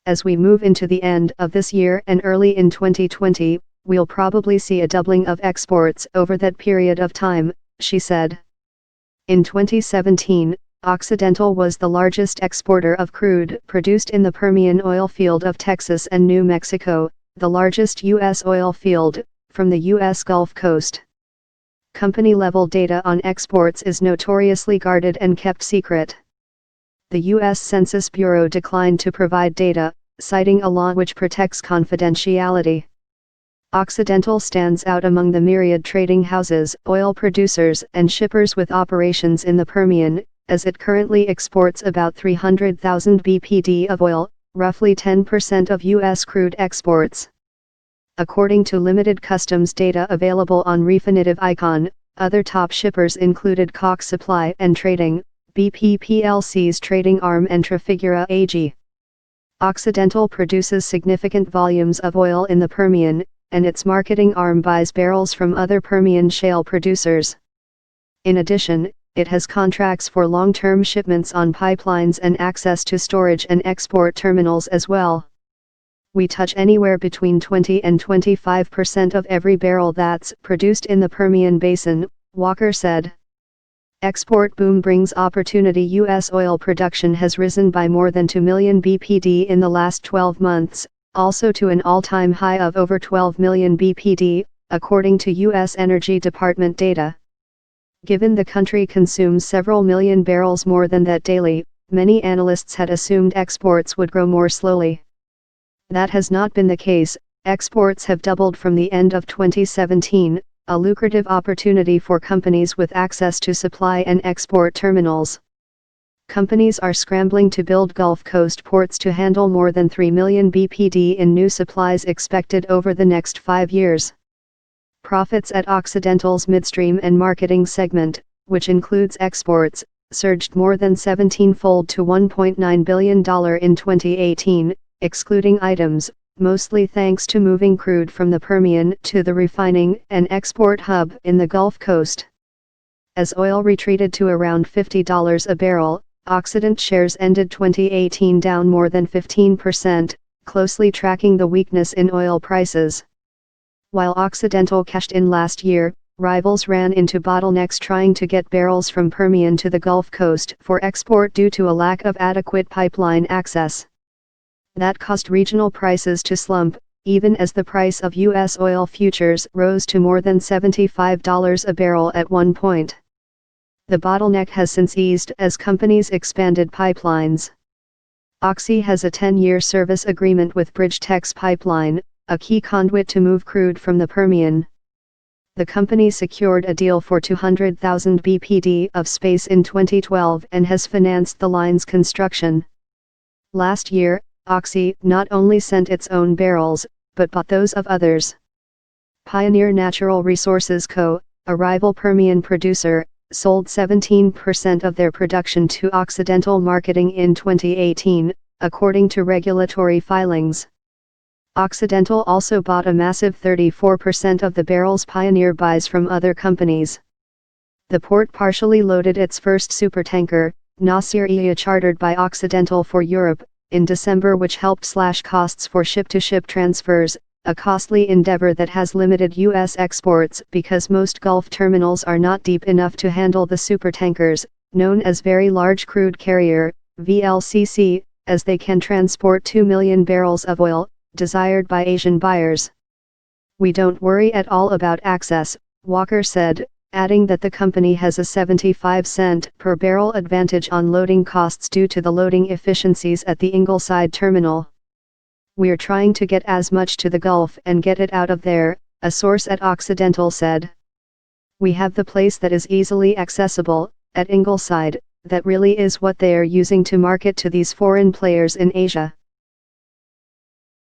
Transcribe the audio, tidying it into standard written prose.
as we move into the end of this year and early in 2020, we'll probably see a doubling of exports over that period of time, she said. In 2017, Occidental was the largest exporter of crude produced in the Permian oil field of Texas and New Mexico, the largest U.S. oil field, from the U.S. Gulf Coast. Company-level data on exports is notoriously guarded and kept secret. The U.S. Census Bureau declined to provide data, citing a law which protects confidentiality. Occidental stands out among the myriad trading houses, oil producers, and shippers with operations in the Permian, as it currently exports about 300,000 bpd of oil, roughly 10% of U.S. crude exports. According to limited customs data available on Refinitiv Icon, other top shippers included Cox Supply and Trading, BP plc's trading arm, and Trafigura AG. Occidental produces significant volumes of oil in the Permian, and its marketing arm buys barrels from other Permian shale producers. In addition, it has contracts for long-term shipments on pipelines and access to storage and export terminals as well. We touch anywhere between 20 and 25% of every barrel that's produced in the Permian Basin, Walker said. Export boom brings opportunity. U.S. oil production has risen by more than 2 million bpd in the last 12 months, also to an all-time high of over 12 million bpd, according to U.S. Energy Department data. Given the country consumes several million barrels more than that daily, many analysts had assumed exports would grow more slowly. That has not been the case. Exports have doubled from the end of 2017, a lucrative opportunity for companies with access to supply and export terminals. Companies are scrambling to build Gulf Coast ports to handle more than 3 million bpd in new supplies expected over the next 5 years. Profits at Occidental's midstream and marketing segment, which includes exports, surged more than 17-fold to $1.9 billion in 2018, excluding items, mostly thanks to moving crude from the Permian to the refining and export hub in the Gulf Coast. As oil retreated to around $50 a barrel, Occident shares ended 2018 down more than 15%, closely tracking the weakness in oil prices. While Occidental cashed in last year, rivals ran into bottlenecks trying to get barrels from Permian to the Gulf Coast for export due to a lack of adequate pipeline access. That caused regional prices to slump, even as the price of U.S. oil futures rose to more than $75 a barrel at one point. The bottleneck has since eased as companies expanded pipelines. Oxy has a 10-year service agreement with BridgeTex Pipeline, a key conduit to move crude from the Permian. The company secured a deal for 200,000 bpd of space in 2012 and has financed the line's construction. Last year, Oxy not only sent its own barrels, but bought those of others. Pioneer Natural Resources Co., a rival Permian producer, sold 17% of their production to Occidental Marketing in 2018, according to regulatory filings. Occidental also bought a massive 34% of the barrels Pioneer buys from other companies. The port partially loaded its first supertanker, Nasiriyah, chartered by Occidental for Europe, in December, which helped slash costs for ship-to-ship transfers, a costly endeavor that has limited U.S. exports because most Gulf terminals are not deep enough to handle the supertankers, known as Very Large Crude Carrier, VLCC, as they can transport 2 million barrels of oil, desired by Asian buyers. We don't worry at all about access, Walker said, adding that the company has a 75-cent per barrel advantage on loading costs due to the loading efficiencies at the Ingleside terminal. We're trying to get as much to the Gulf and get it out of there, a source at Occidental said. We have the place that is easily accessible, at Ingleside, that really is what they are using to market to these foreign players in Asia.